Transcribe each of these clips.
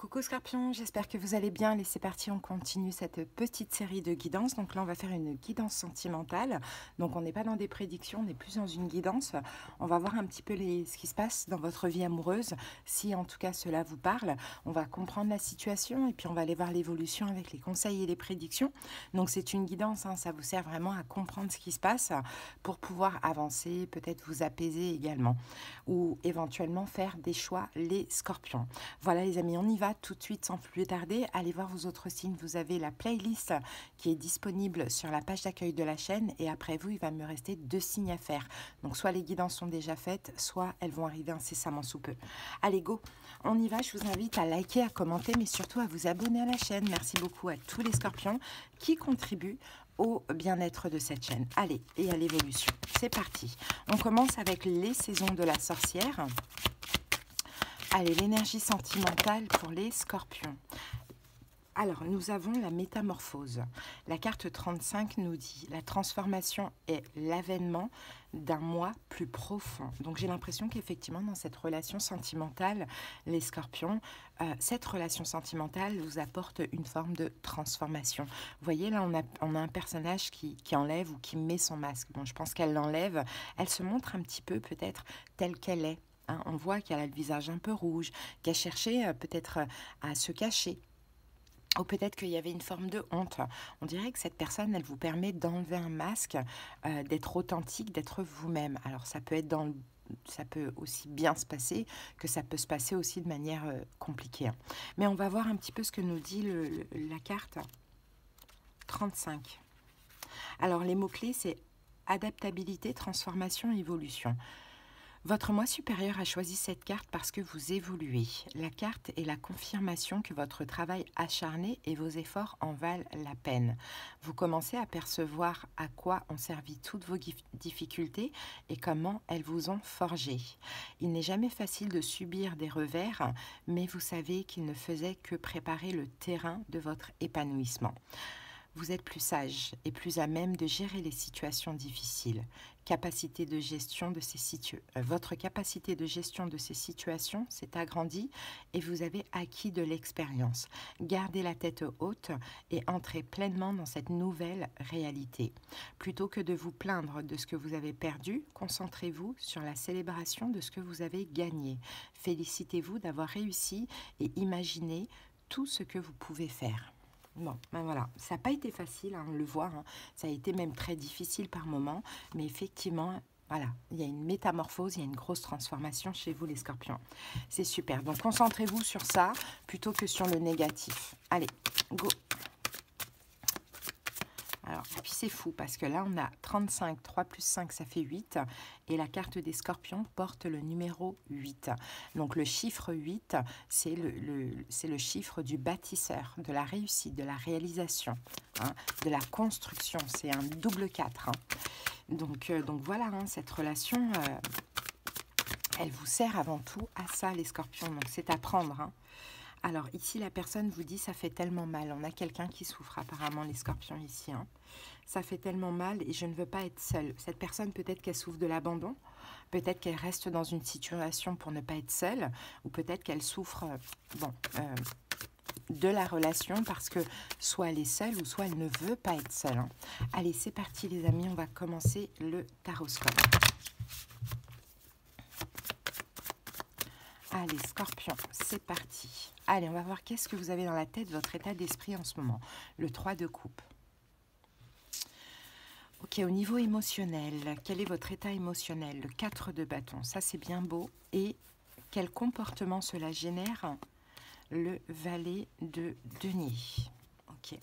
Coucou Scorpion, j'espère que vous allez bien. Allez, c'est parti, on continue cette petite série de guidances. Donc là, on va faire une guidance sentimentale. Donc on n'est pas dans des prédictions, on est plus dans une guidance. On va voir un petit peu ce qui se passe dans votre vie amoureuse. Si en tout cas cela vous parle, on va comprendre la situation et puis on va aller voir l'évolution avec les conseils et les prédictions. Donc c'est une guidance, hein, ça vous sert vraiment à comprendre ce qui se passe pour pouvoir avancer, peut-être vous apaiser également. Ou éventuellement faire des choix, les Scorpions. Voilà les amis, on y va tout de suite sans plus tarder. Allez voir vos autres signes. Vous avez la playlist qui est disponible sur la page d'accueil de la chaîne. Et après vous, il va me rester 2 signes à faire. Donc soit les guidances sont déjà faites, soit elles vont arriver incessamment sous peu. Allez, go, on y va. Je vous invite à liker, à commenter, mais surtout à vous abonner à la chaîne. Merci beaucoup à tous les Scorpions qui contribuent au bien-être de cette chaîne. Allez, et à l'évolution. C'est parti. On commence avec les saisons de la sorcière. Allez, l'énergie sentimentale pour les Scorpions. Alors, nous avons la métamorphose. La carte 35 nous dit la transformation est l'avènement d'un moi plus profond. Donc, j'ai l'impression qu'effectivement, dans cette relation sentimentale, les Scorpions, cette relation sentimentale vous apporte une forme de transformation. Vous voyez, là, on a un personnage qui enlève ou qui met son masque. Bon, je pense qu'elle l'enlève. Elle se montre un petit peu, peut-être, telle qu'elle est. On voit qu'elle a le visage un peu rouge, qu'elle cherchait peut-être à se cacher. Ou peut-être qu'il y avait une forme de honte. On dirait que cette personne, elle vous permet d'enlever un masque, d'être authentique, d'être vous-même. Alors ça peut être ça peut aussi bien se passer que ça peut se passer aussi de manière compliquée. Mais on va voir un petit peu ce que nous dit la carte 35. Alors les mots-clés, c'est adaptabilité, transformation, évolution. Votre moi supérieur a choisi cette carte parce que vous évoluez. La carte est la confirmation que votre travail acharné et vos efforts en valent la peine. Vous commencez à percevoir à quoi ont servi toutes vos difficultés et comment elles vous ont forgé. Il n'est jamais facile de subir des revers, mais vous savez qu'ils ne faisaient que préparer le terrain de votre épanouissement. Vous êtes plus sage et plus à même de gérer les situations difficiles. Votre capacité de gestion de ces situations s'est agrandie et vous avez acquis de l'expérience. Gardez la tête haute et entrez pleinement dans cette nouvelle réalité. Plutôt que de vous plaindre de ce que vous avez perdu, concentrez-vous sur la célébration de ce que vous avez gagné. Félicitez-vous d'avoir réussi et imaginez tout ce que vous pouvez faire. Bon, ben voilà, ça n'a pas été facile, hein, on le voit, hein. Ça a été même très difficile par moments, mais effectivement, voilà, il y a une métamorphose, il y a une grosse transformation chez vous les Scorpions. C'est super, donc concentrez-vous sur ça plutôt que sur le négatif. Allez, go. Alors, et puis c'est fou parce que là, on a 35, 3 plus 5, ça fait 8. Et la carte des Scorpions porte le numéro 8. Donc, le chiffre 8, c'est le chiffre du bâtisseur, de la réussite, de la réalisation, hein, de la construction. C'est un double 4. Hein. Donc voilà, hein, cette relation, elle vous sert avant tout à ça, les Scorpions. Donc, c'est à prendre, hein. Alors, ici, la personne vous dit « ça fait tellement mal ». On a quelqu'un qui souffre, apparemment, les Scorpions, ici. Hein. Ça fait tellement mal et je ne veux pas être seule. Cette personne, peut-être qu'elle souffre de l'abandon. Peut-être qu'elle reste dans une situation pour ne pas être seule. Ou peut-être qu'elle souffre de la relation parce que soit elle est seule ou soit elle ne veut pas être seule. Hein. Allez, c'est parti, les amis. On va commencer le taroscope. Allez, Scorpion, c'est parti. Allez, on va voir qu'est-ce que vous avez dans la tête, votre état d'esprit en ce moment. Le 3 de coupe. Ok, au niveau émotionnel, quel est votre état émotionnel? Le 4 de bâton, ça c'est bien beau. Et quel comportement cela génère? Le valet de denier. Ok,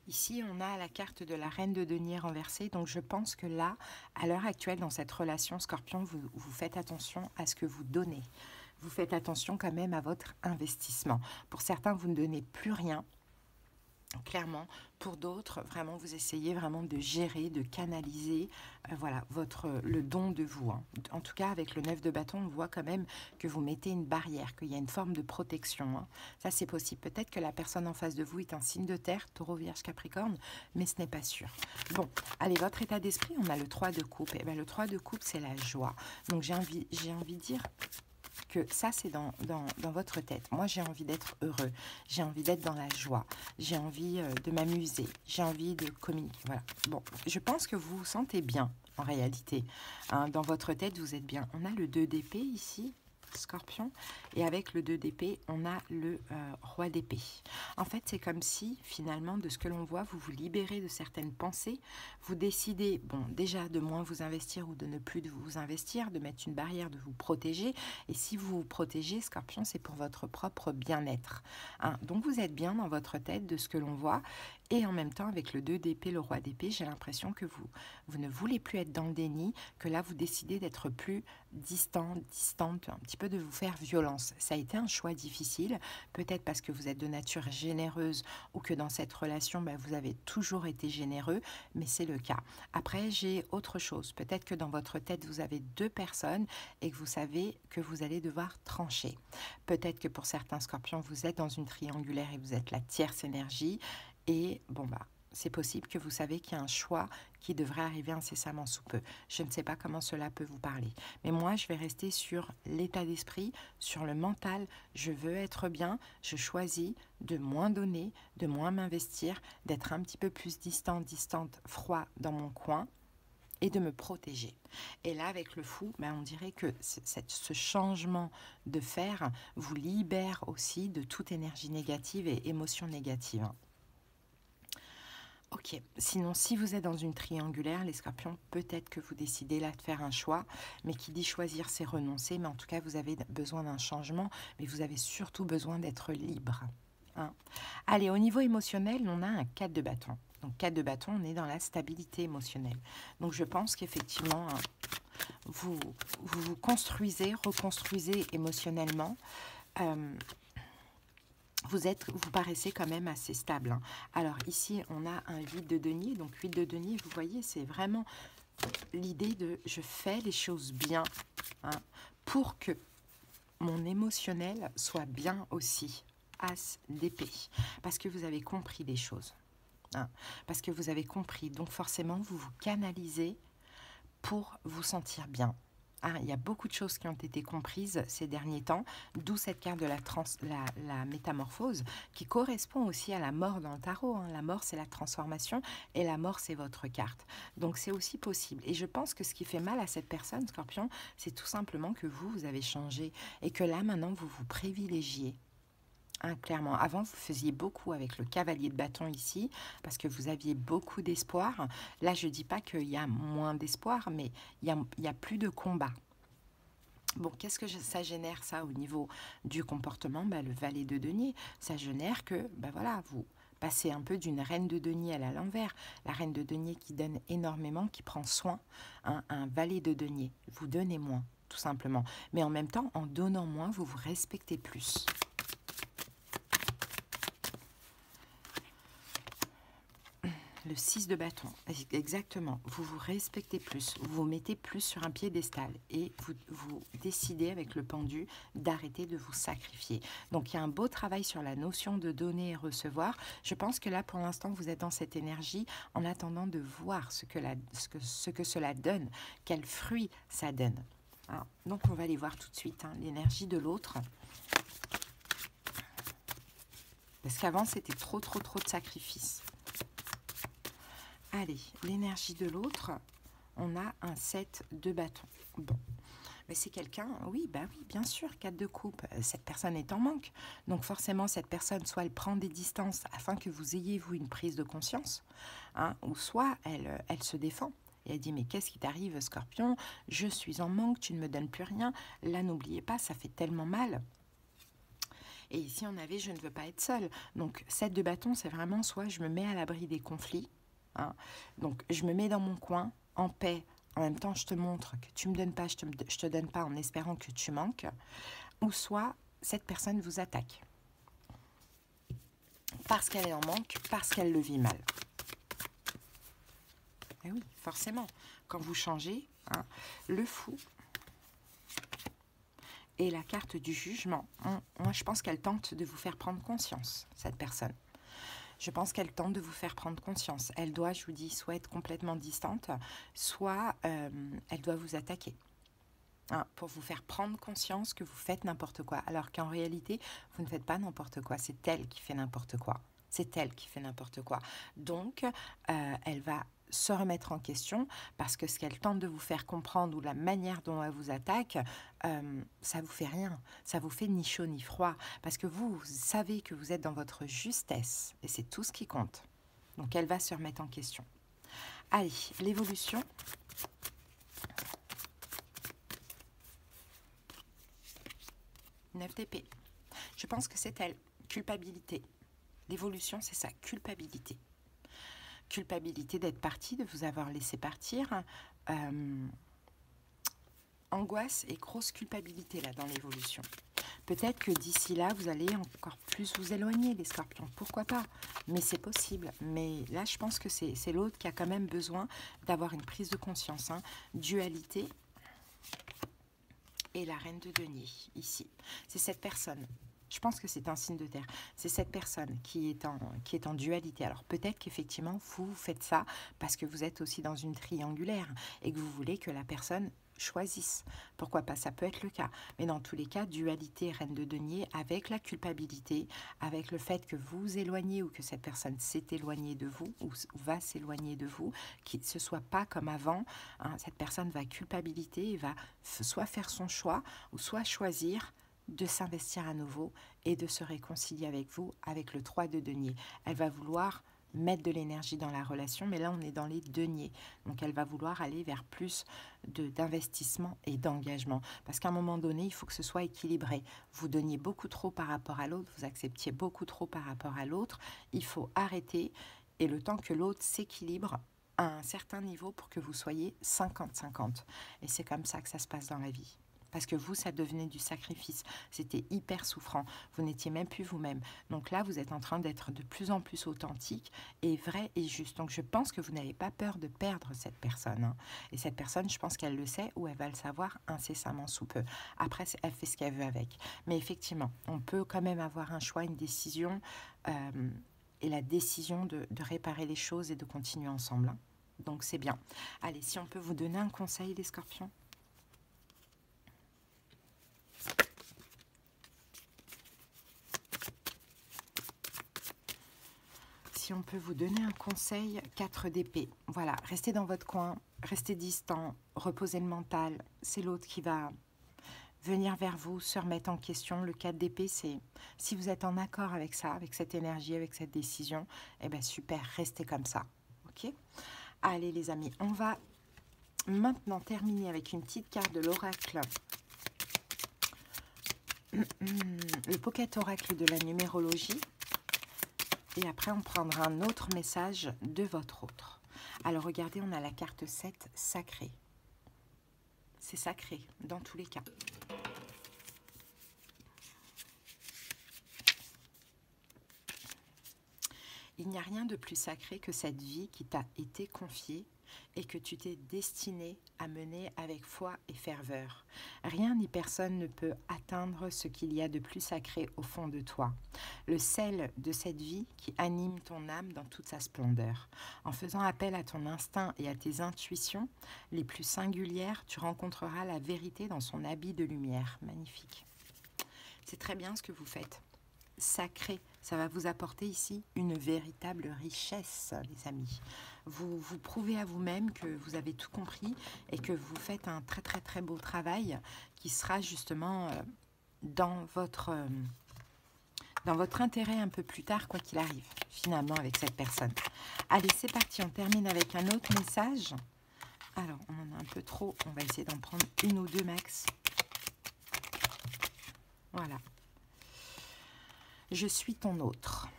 ici on a la carte de la reine de denier renversée. Donc je pense que là, à l'heure actuelle, dans cette relation, Scorpion, vous faites attention à ce que vous donnez. Vous faites attention quand même à votre investissement. Pour certains, vous ne donnez plus rien, clairement. Pour d'autres, vraiment, vous essayez vraiment de gérer, de canaliser voilà, le don de vous. Hein. En tout cas, avec le 9 de bâton, on voit quand même que vous mettez une barrière, qu'il y a une forme de protection. Hein. Ça, c'est possible. Peut-être que la personne en face de vous est un signe de terre, taureau, vierge, capricorne, mais ce n'est pas sûr. Bon, allez, votre état d'esprit, on a le 3 de coupe. Et bien, le 3 de coupe, c'est la joie. Donc, j'ai envie de dire... que ça, c'est dans votre tête. Moi, j'ai envie d'être heureux, j'ai envie d'être dans la joie, j'ai envie de m'amuser, j'ai envie de communiquer. Voilà. Bon, je pense que vous vous sentez bien, en réalité. Hein, dans votre tête, vous êtes bien. On a le 2 d'épée ici, Scorpion, et avec le 2 d'épée, on a le roi d'épée. En fait, c'est comme si, finalement, de ce que l'on voit, vous vous libérez de certaines pensées, vous décidez, bon, déjà de moins vous investir ou de ne plus de vous investir, de mettre une barrière, de vous protéger, et si vous vous protégez, Scorpion, c'est pour votre propre bien-être. Hein, donc, vous êtes bien dans votre tête de ce que l'on voit, et en même temps, avec le 2 d'épée, le roi d'épée, j'ai l'impression que vous ne voulez plus être dans le déni, que là, vous décidez d'être plus distante, un petit peu de vous faire violence. Ça a été un choix difficile, peut-être parce que vous êtes de nature généreuse ou que dans cette relation, vous avez toujours été généreux, mais c'est le cas. Après, j'ai autre chose. Peut-être que dans votre tête, vous avez 2 personnes et que vous savez que vous allez devoir trancher. Peut-être que pour certains scorpions, vous êtes dans une triangulaire et vous êtes la tierce énergie. Et bon, c'est possible que vous savez qu'il y a un choix qui devrait arriver incessamment sous peu. Je ne sais pas comment cela peut vous parler. Mais moi, je vais rester sur l'état d'esprit, sur le mental. Je veux être bien. Je choisis de moins donner, de moins m'investir, d'être un petit peu plus distante, froid dans mon coin et de me protéger. Et là, avec le fou, on dirait que ce changement de faire vous libère aussi de toute énergie négative et émotion négative. Ok, sinon si vous êtes dans une triangulaire, les scorpions, peut-être que vous décidez là de faire un choix, mais qui dit choisir, c'est renoncer, mais en tout cas vous avez besoin d'un changement, mais vous avez surtout besoin d'être libre. Hein. Allez, au niveau émotionnel, on a un 4 de bâton. Donc 4 de bâton, on est dans la stabilité émotionnelle. Donc je pense qu'effectivement, vous vous construisez, reconstruisez émotionnellement. Vous paraissez quand même assez stable. Hein. Alors ici, on a un 8 de denier. Donc 8 de denier, vous voyez, c'est vraiment l'idée de je fais les choses bien pour que mon émotionnel soit bien aussi. As d'épée. Parce que vous avez compris les choses. Parce que vous avez compris. Donc forcément, vous vous canalisez pour vous sentir bien. Il y a beaucoup de choses qui ont été comprises ces derniers temps, d'où cette carte de la métamorphose, qui correspond aussi à la mort dans le tarot. Hein. La mort, c'est la transformation, et la mort, c'est votre carte. Donc, c'est aussi possible. Et je pense que ce qui fait mal à cette personne, Scorpion, c'est tout simplement que vous avez changé, et que là, maintenant, vous vous privilégiez. Clairement, avant vous faisiez beaucoup avec le cavalier de bâton ici, parce que vous aviez beaucoup d'espoir. Là, je ne dis pas qu'il y a moins d'espoir, mais il y a plus de combat. Bon, qu'est-ce que ça génère ça au niveau du comportement? Le valet de denier, ça génère que, voilà, vous passez un peu d'une reine de denier à l'envers. La reine de denier qui donne énormément, qui prend soin, un valet de denier. Vous donnez moins, tout simplement. Mais en même temps, en donnant moins, vous vous respectez plus. Le 6 de bâton, exactement. Vous vous respectez plus, vous vous mettez plus sur un piédestal et vous décidez avec le pendu d'arrêter de vous sacrifier. Donc, il y a un beau travail sur la notion de donner et recevoir. Je pense que là, pour l'instant, vous êtes dans cette énergie en attendant de voir ce que cela donne, quel fruit ça donne. Alors, donc, on va aller voir tout de suite l'énergie de l'autre. Parce qu'avant, c'était trop de sacrifices. Allez, l'énergie de l'autre, on a un 7 de bâton. Bon, mais c'est quelqu'un, oui, bien sûr, 4 de coupe. Cette personne est en manque. Donc forcément, cette personne, soit elle prend des distances afin que vous ayez, vous, une prise de conscience, ou soit elle se défend. Et elle dit, mais qu'est-ce qui t'arrive, Scorpion? Je suis en manque, tu ne me donnes plus rien. Là, n'oubliez pas, ça fait tellement mal. Et ici, on avait, je ne veux pas être seule. Donc, 7 de bâton, c'est vraiment soit je me mets à l'abri des conflits, donc je me mets dans mon coin, en paix, en même temps je te montre que tu me donnes pas, je te donne pas en espérant que tu manques, ou soit cette personne vous attaque parce qu'elle est en manque, parce qu'elle le vit mal. Et oui, forcément, quand vous changez, le fou et la carte du jugement, moi je pense qu'elle tente de vous faire prendre conscience, cette personne. Je pense qu'elle tente de vous faire prendre conscience. Elle doit, je vous dis, soit être complètement distante, soit elle doit vous attaquer. hein, pour vous faire prendre conscience que vous faites n'importe quoi, alors qu'en réalité, vous ne faites pas n'importe quoi, c'est elle qui fait n'importe quoi. C'est elle qui fait n'importe quoi. Donc, elle va se remettre en question parce que ce qu'elle tente de vous faire comprendre ou la manière dont elle vous attaque, ça vous fait rien. Ça vous fait ni chaud ni froid parce que vous savez que vous êtes dans votre justesse et c'est tout ce qui compte. Donc, elle va se remettre en question. Allez, l'évolution. Neuf d'épée. Je pense que c'est elle. Culpabilité. L'évolution, c'est ça, culpabilité. Culpabilité d'être parti, de vous avoir laissé partir. Angoisse et grosse culpabilité là dans l'évolution. Peut-être que d'ici là, vous allez encore plus vous éloigner, les scorpions. Pourquoi pas? Mais c'est possible. Mais là, je pense que c'est l'autre qui a quand même besoin d'avoir une prise de conscience. Hein. Dualité et la reine de denier, ici. C'est cette personne. Je pense que c'est un signe de terre. C'est cette personne qui est en dualité. Alors peut-être qu'effectivement, vous faites ça parce que vous êtes aussi dans une triangulaire et que vous voulez que la personne choisisse. Pourquoi pas? Ça peut être le cas. Mais dans tous les cas, dualité, reine de denier, avec la culpabilité, avec le fait que vous vous éloignez ou que cette personne s'est éloignée de vous ou va s'éloigner de vous, qu'il ne se soit pas comme avant. Hein, cette personne va culpabiliser et va soit faire son choix ou soit choisir de s'investir à nouveau et de se réconcilier avec vous, avec le 3 de denier. Elle va vouloir mettre de l'énergie dans la relation, mais là on est dans les deniers. Donc elle va vouloir aller vers plus d'investissement et d'engagement. Parce qu'à un moment donné, il faut que ce soit équilibré. Vous donniez beaucoup trop par rapport à l'autre, vous acceptiez beaucoup trop par rapport à l'autre. Il faut arrêter et le temps que l'autre s'équilibre à un certain niveau pour que vous soyez 50-50. Et c'est comme ça que ça se passe dans la vie. Parce que vous, ça devenait du sacrifice. C'était hyper souffrant. Vous n'étiez même plus vous-même. Donc là, vous êtes en train d'être de plus en plus authentique et vrai et juste. Donc je pense que vous n'avez pas peur de perdre cette personne. Hein. Et cette personne, je pense qu'elle le sait ou elle va le savoir incessamment sous peu. Après, elle fait ce qu'elle veut avec. Mais effectivement, on peut quand même avoir un choix, une décision et la décision de réparer les choses et de continuer ensemble. Hein. Donc c'est bien. Allez, si on peut vous donner un conseil, les scorpions. Si on peut vous donner un conseil, 4 d'épée. Voilà, restez dans votre coin, restez distant, reposez le mental. C'est l'autre qui va venir vers vous, se remettre en question. Le 4 d'épée, c'est si vous êtes en accord avec ça, avec cette énergie, avec cette décision, eh bien super, restez comme ça. Ok? Allez les amis, on va maintenant terminer avec une petite carte de l'oracle. Le pocket oracle de la numérologie. Et après, on prendra un autre message de votre autre. Alors, regardez, on a la carte 7, sacré. C'est sacré, dans tous les cas. Il n'y a rien de plus sacré que cette vie qui t'a été confiée et que tu t'es destiné à mener avec foi et ferveur. Rien ni personne ne peut atteindre ce qu'il y a de plus sacré au fond de toi. Le sel de cette vie qui anime ton âme dans toute sa splendeur. En faisant appel à ton instinct et à tes intuitions les plus singulières, tu rencontreras la vérité dans son habit de lumière. Magnifique. C'est très bien ce que vous faites. Sacré, ça va vous apporter ici une véritable richesse, les amis. Vous prouvez à vous-même que vous avez tout compris et que vous faites un très très très beau travail qui sera justement dans votre intérêt un peu plus tard, quoi qu'il arrive, finalement, avec cette personne. Allez, c'est parti, on termine avec un autre message. Alors, on en a un peu trop, on va essayer d'en prendre une ou deux max. Voilà. Je suis ton autre.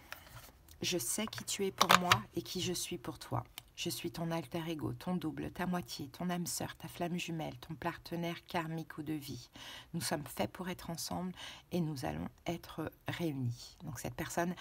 Je sais qui tu es pour moi et qui je suis pour toi. Je suis ton alter ego, ton double, ta moitié, ton âme sœur, ta flamme jumelle, ton partenaire karmique ou de vie. Nous sommes faits pour être ensemble et nous allons être réunis. Donc cette personne,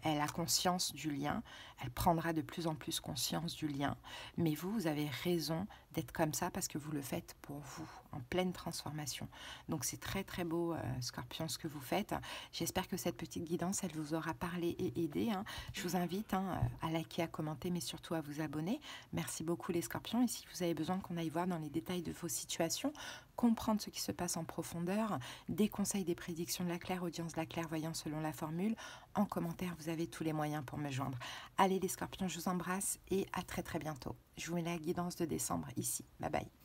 elle a conscience du lien, elle prendra de plus en plus conscience du lien. Mais vous, vous avez raison d'être comme ça parce que vous le faites pour vous, en pleine transformation. Donc c'est très très beau, Scorpion, ce que vous faites. J'espère que cette petite guidance, elle vous aura parlé et aidé. Hein. Je vous invite à liker, à commenter, mais surtout à vous abonner. Merci beaucoup les Scorpions. Et si vous avez besoin qu'on aille voir dans les détails de vos situations, comprendre ce qui se passe en profondeur, des conseils, des prédictions de la clairaudience, de la clairvoyance selon la formule. En commentaire, vous avez tous les moyens pour me joindre. Allez les scorpions, je vous embrasse et à très très bientôt. Je vous mets la guidance de décembre ici. Bye bye.